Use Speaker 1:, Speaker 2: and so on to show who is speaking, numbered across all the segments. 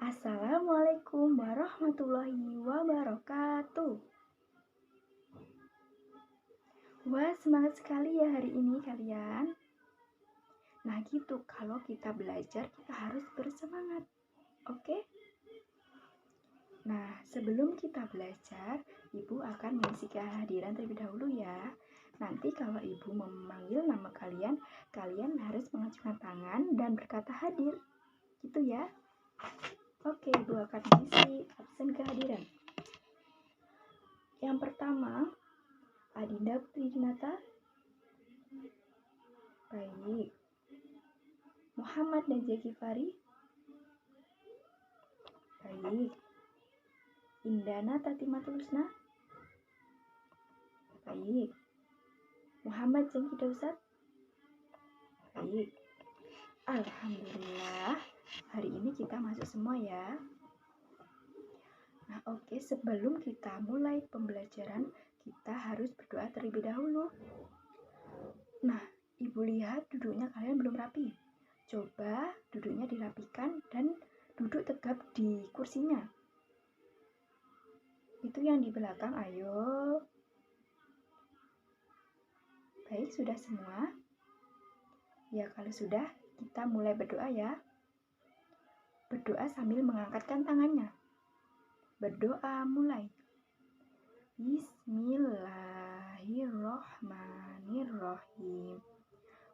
Speaker 1: Assalamualaikum warahmatullahi wabarakatuh. Wah, semangat sekali ya hari ini kalian. Nah gitu, kalau kita belajar kita harus bersemangat. Oke? Nah, sebelum kita belajar, Ibu akan mengisi kehadiran terlebih dahulu ya. Nanti kalau Ibu memanggil nama kalian, kalian harus mengacungkan tangan dan berkata hadir. Gitu ya. Oke, Ibu akan mengisi absen kehadiran. Yang pertama, Adinda Putri Dinata. Baik. Muhammad Najwa Kifari. Baik. Indana Tatimatul Husna. Baik. Muhammad Zaki Dausat. Baik. Alhamdulillah, hari ini kita masuk semua ya. Nah oke, sebelum kita mulai pembelajaran, kita harus berdoa terlebih dahulu. Nah, Ibu lihat duduknya kalian belum rapi. Coba duduknya dirapikan dan duduk tegap di kursinya. Itu yang di belakang, ayo. Baik, sudah semua? Ya, kalau sudah, kita mulai berdoa ya. Berdoa sambil mengangkatkan tangannya. Berdoa mulai. Bismillahirrohmanirrohim.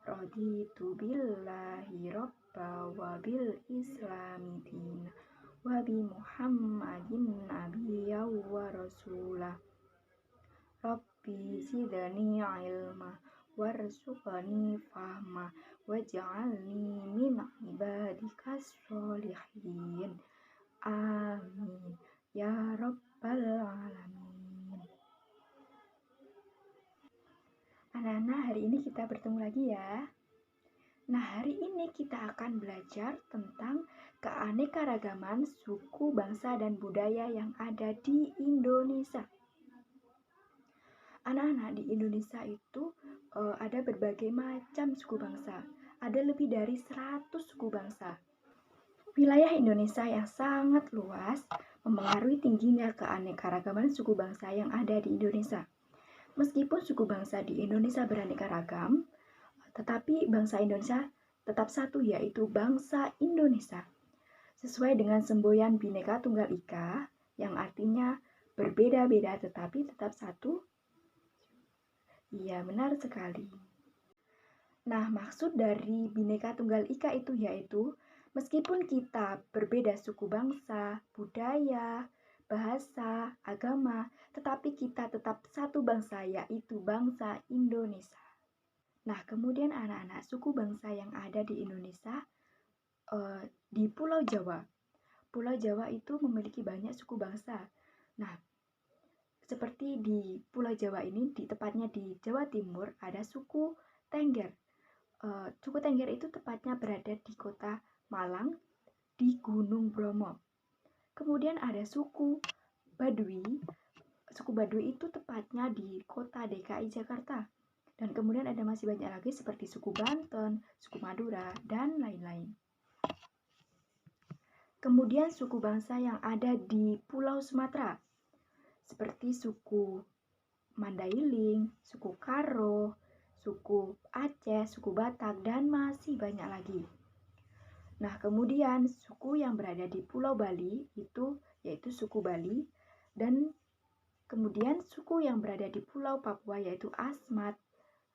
Speaker 1: Raditu billahi robba wa bil islami dina wa bi muhammadin nabiyya wa rasulah. Rabbi zidni ilma warzuqni fahma waj'alni min ibadikas sholihin. Amin ya rabbal alamin. Anak-anak, hari ini kita bertemu lagi ya. Nah, hari ini kita akan belajar tentang keanekaragaman suku, bangsa, dan budaya yang ada di Indonesia. Anak-anak, di Indonesia itu ada berbagai macam suku bangsa. Ada lebih dari 100 suku bangsa. Wilayah Indonesia yang sangat luas mempengaruhi tingginya keanekaragaman suku bangsa yang ada di Indonesia. Meskipun suku bangsa di Indonesia beraneka ragam, tetapi bangsa Indonesia tetap satu, yaitu bangsa Indonesia. Sesuai dengan semboyan Bhinneka Tunggal Ika, yang artinya berbeda-beda tetapi tetap satu. Iya, benar sekali. Nah, maksud dari Bhinneka Tunggal Ika itu yaitu meskipun kita berbeda suku bangsa, budaya, bahasa, agama, tetapi kita tetap satu bangsa, yaitu bangsa Indonesia. Nah, kemudian anak-anak, suku bangsa yang ada di Indonesia di Pulau Jawa. Pulau Jawa itu memiliki banyak suku bangsa. Nah, seperti di Pulau Jawa ini, tepatnya di Jawa Timur, ada suku Tengger. Suku Tengger itu tepatnya berada di kota Malang, di Gunung Bromo. Kemudian ada suku Baduy. Suku Baduy itu tepatnya di kota DKI Jakarta. Dan kemudian ada masih banyak lagi seperti suku Banten, suku Madura, dan lain-lain. Kemudian suku bangsa yang ada di Pulau Sumatera, seperti suku Mandailing, suku Karo, suku Aceh, suku Batak, dan masih banyak lagi. Nah, kemudian suku yang berada di Pulau Bali itu yaitu suku Bali, dan kemudian suku yang berada di Pulau Papua yaitu Asmat,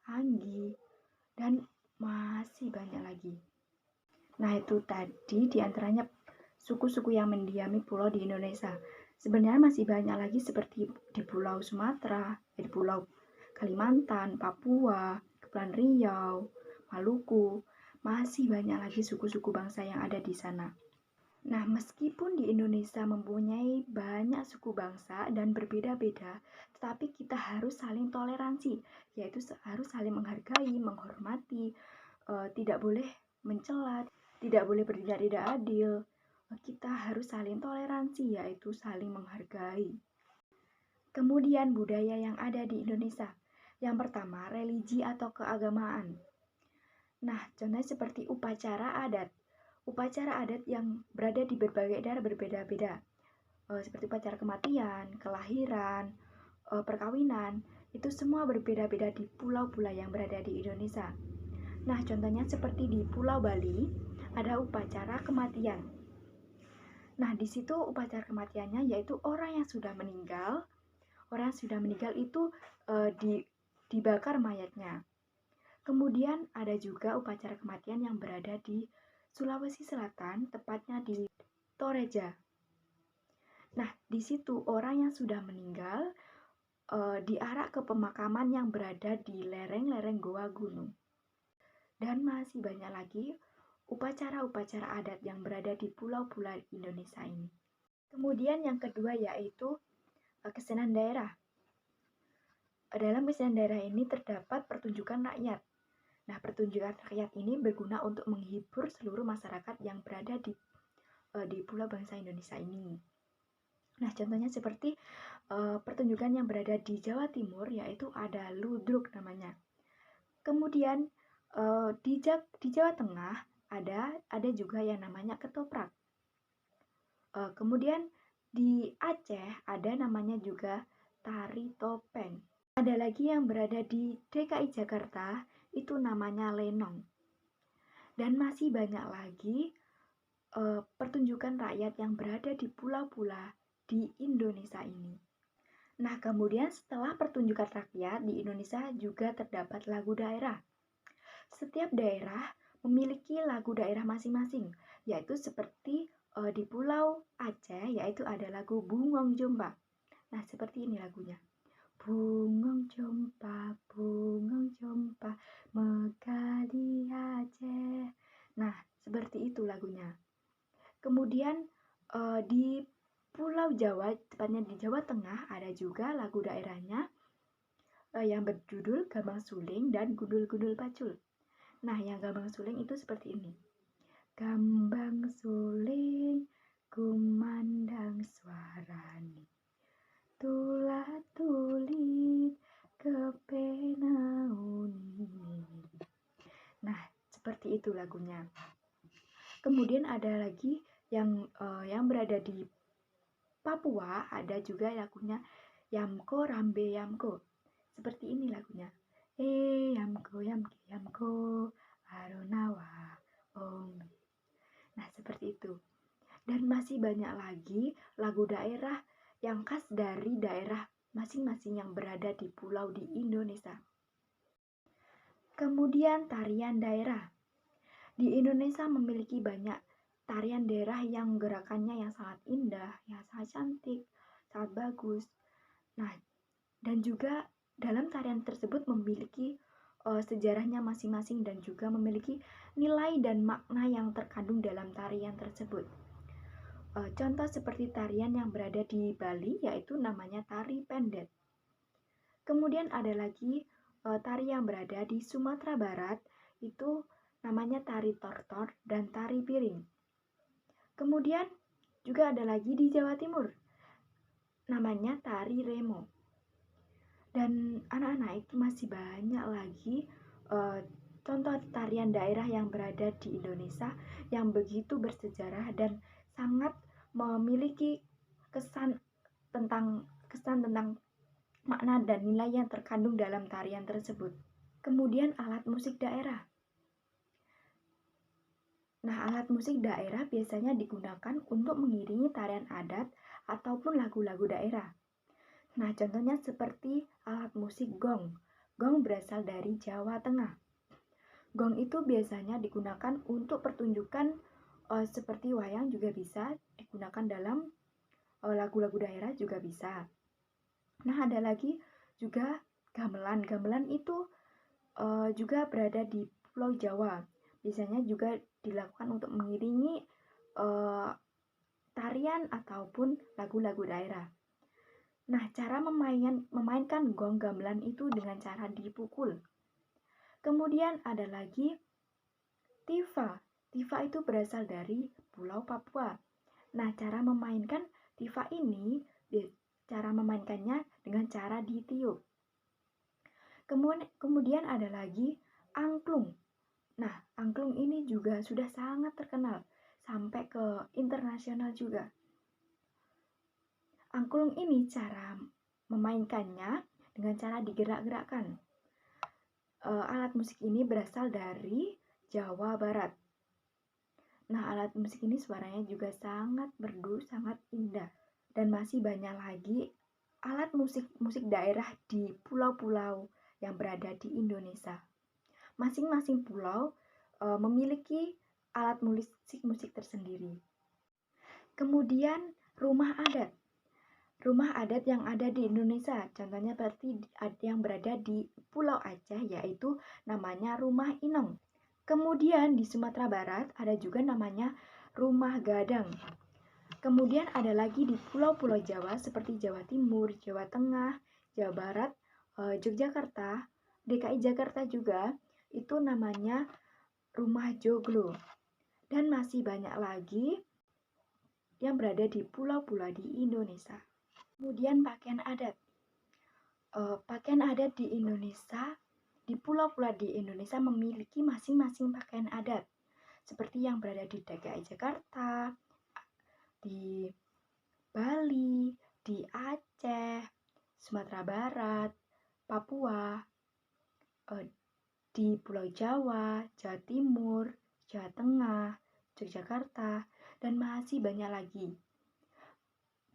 Speaker 1: Anggi, dan masih banyak lagi. Nah, itu tadi diantaranya suku-suku yang mendiami pulau di Indonesia. Sebenarnya masih banyak lagi seperti di Pulau Sumatera, di Pulau Kalimantan, Papua, Kepulauan Riau, Maluku. Masih banyak lagi suku-suku bangsa yang ada di sana. Nah, meskipun di Indonesia mempunyai banyak suku bangsa dan berbeda-beda, tetapi kita harus saling toleransi, yaitu harus saling menghargai, menghormati, tidak boleh mencela, tidak boleh bertindak tidak adil. Kita harus saling toleransi, yaitu saling menghargai. Kemudian budaya yang ada di Indonesia. Yang pertama, religi atau keagamaan. Nah, contohnya seperti upacara adat. upacara adat yang berada di berbagai daerah berbeda-beda, seperti upacara kematian, kelahiran, perkawinan, itu semua berbeda-beda di pulau-pulau yang berada di Indonesia. Nah, contohnya seperti di Pulau Bali, ada upacara kematian. Nah, di situ upacara kematiannya yaitu orang yang sudah meninggal. Orang yang sudah meninggal itu dibakar mayatnya. Kemudian ada juga upacara kematian yang berada di Sulawesi Selatan, tepatnya di Toraja. Nah, di situ orang yang sudah meninggal diarak ke pemakaman yang berada di lereng-lereng Goa Gunung. Dan masih banyak lagi upacara-upacara adat yang berada di pulau-pulau Indonesia ini. Kemudian yang kedua yaitu kesenian daerah. Dalam kesenian daerah ini terdapat pertunjukan rakyat. Nah, pertunjukan rakyat ini berguna untuk menghibur seluruh masyarakat yang berada di pulau bangsa Indonesia ini. Nah, contohnya seperti pertunjukan yang berada di Jawa Timur, yaitu ada ludruk namanya. Kemudian di Jawa Tengah ada juga yang namanya ketoprak. Kemudian di Aceh ada namanya juga tari topeng. Ada lagi yang berada di DKI Jakarta, itu namanya lenong. Dan masih banyak lagi pertunjukan rakyat yang berada di pulau-pulau di Indonesia ini. Nah, kemudian setelah pertunjukan rakyat di Indonesia juga terdapat lagu daerah. Setiap daerah memiliki lagu daerah masing-masing, yaitu seperti di Pulau Aceh, yaitu ada lagu Bungong Jompa. Nah, seperti ini lagunya. Bungong Jompa, megah di Aceh. Nah, seperti itu lagunya. Kemudian di Pulau Jawa, tepatnya di Jawa Tengah, ada juga lagu daerahnya yang berjudul Gambang Suling dan Gundul-Gundul Pacul. Nah, yang Gambang Suling itu seperti ini. Gambang Suling, kumandang suarani, tulah tulit kepenauni. Nah, seperti itu lagunya. Kemudian ada lagi yang berada di Papua, ada juga lagunya Yamko Rambe Yamko. Seperti ini lagunya. Yamko Yamke Yamko Aronawa Om. Nah, seperti itu. Dan masih banyak lagi lagu daerah yang khas dari daerah masing-masing yang berada di pulau di Indonesia. Kemudian tarian daerah. Di Indonesia memiliki banyak tarian daerah yang gerakannya yang sangat indah, yang sangat cantik, sangat bagus. Nah, dan juga dalam tarian tersebut memiliki sejarahnya masing-masing dan juga memiliki nilai dan makna yang terkandung dalam tarian tersebut. Contoh seperti tarian yang berada di Bali yaitu namanya tari pendet. Kemudian ada lagi tari yang berada di Sumatera Barat, itu namanya tari tortor dan tari piring. Kemudian juga ada lagi di Jawa Timur, namanya tari remo. Dan anak-anak itu masih banyak lagi contoh tarian daerah yang berada di Indonesia yang begitu bersejarah dan sangat memiliki kesan tentang makna dan nilai yang terkandung dalam tarian tersebut. Kemudian alat musik daerah. Nah, alat musik daerah biasanya digunakan untuk mengiringi tarian adat ataupun lagu-lagu daerah. Nah, contohnya seperti alat musik gong. Gong berasal dari Jawa Tengah. Gong itu biasanya digunakan untuk pertunjukan seperti wayang, juga bisa digunakan dalam lagu-lagu daerah juga bisa. Nah, ada lagi juga gamelan. Gamelan itu juga berada di Pulau Jawa. Biasanya juga dilakukan untuk mengiringi tarian ataupun lagu-lagu daerah. Nah, cara memainkan gong gamelan itu dengan cara dipukul. Kemudian ada lagi tifa. Tifa itu berasal dari Pulau Papua. Nah, cara memainkan tifa ini, cara memainkannya dengan cara ditiup. Kemudian ada lagi angklung. Nah, angklung ini juga sudah sangat terkenal. sampai ke internasional juga. Angklung ini cara memainkannya dengan cara digerak-gerakkan. Alat musik ini berasal dari Jawa Barat. Nah, alat musik ini suaranya juga sangat merdu, sangat indah. Dan masih banyak lagi alat musik daerah di pulau-pulau yang berada di Indonesia. Masing-masing pulau memiliki alat musik tersendiri. Kemudian rumah adat. Rumah adat yang ada di Indonesia, contohnya seperti yang berada di Pulau Aceh, yaitu namanya Rumah Inong. Kemudian di Sumatera Barat ada juga namanya Rumah Gadang. Kemudian ada lagi di pulau-pulau Jawa seperti Jawa Timur, Jawa Tengah, Jawa Barat, Yogyakarta, DKI Jakarta juga, itu namanya Rumah Joglo. Dan masih banyak lagi yang berada di pulau-pulau di Indonesia. Kemudian pakaian adat. Pakaian adat di Indonesia, di pulau-pulau di Indonesia memiliki masing-masing pakaian adat. Seperti yang berada di DKI Jakarta, di Bali, di Aceh, Sumatera Barat, Papua, di Pulau Jawa, Jawa Timur, Jawa Tengah, Yogyakarta, dan masih banyak lagi.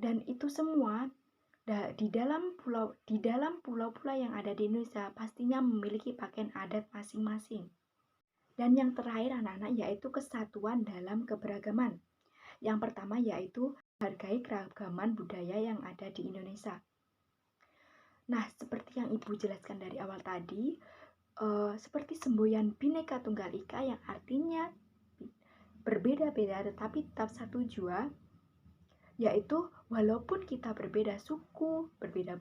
Speaker 1: Dan itu semua di dalam pulau-pulau yang ada di Indonesia pastinya memiliki pakaian adat masing-masing. Dan yang terakhir anak-anak yaitu kesatuan dalam keberagaman. Yang pertama yaitu hargai keragaman budaya yang ada di Indonesia. Nah, seperti yang Ibu jelaskan dari awal tadi, seperti semboyan Bhinneka Tunggal Ika yang artinya berbeda-beda tetapi tetap satu jua, yaitu walaupun kita berbeda suku, berbeda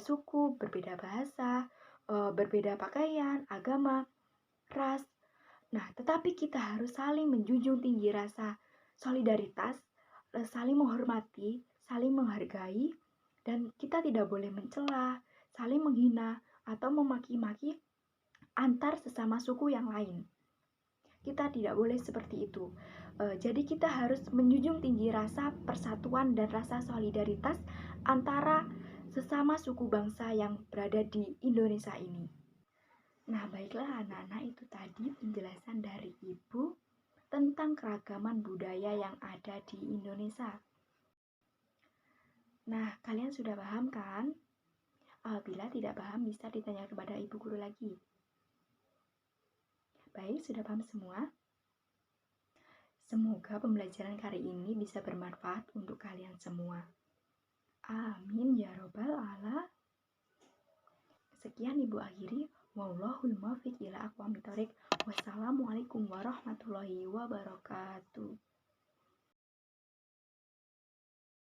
Speaker 1: suku, berbeda bahasa, berbeda pakaian, agama, ras. Nah, tetapi kita harus saling menjunjung tinggi rasa solidaritas, saling menghormati, saling menghargai, dan kita tidak boleh mencela, saling menghina, atau memaki-maki antar sesama suku yang lain. Kita tidak boleh seperti itu. Jadi kita harus menjunjung tinggi rasa persatuan dan rasa solidaritas antara sesama suku bangsa yang berada di Indonesia ini. Nah, baiklah anak-anak, itu tadi penjelasan dari Ibu tentang keragaman budaya yang ada di Indonesia. Nah, kalian sudah paham kan? Apabila tidak paham bisa ditanya kepada Ibu Guru lagi. Baik, sudah paham semua? Semoga pembelajaran kali ini bisa bermanfaat untuk kalian semua. Amin ya robbal alamin. Sekian Ibu akhiri. Wallahul muwaffiq ila aqwamit thoriq. Wassalamualaikum warahmatullahi wabarakatuh.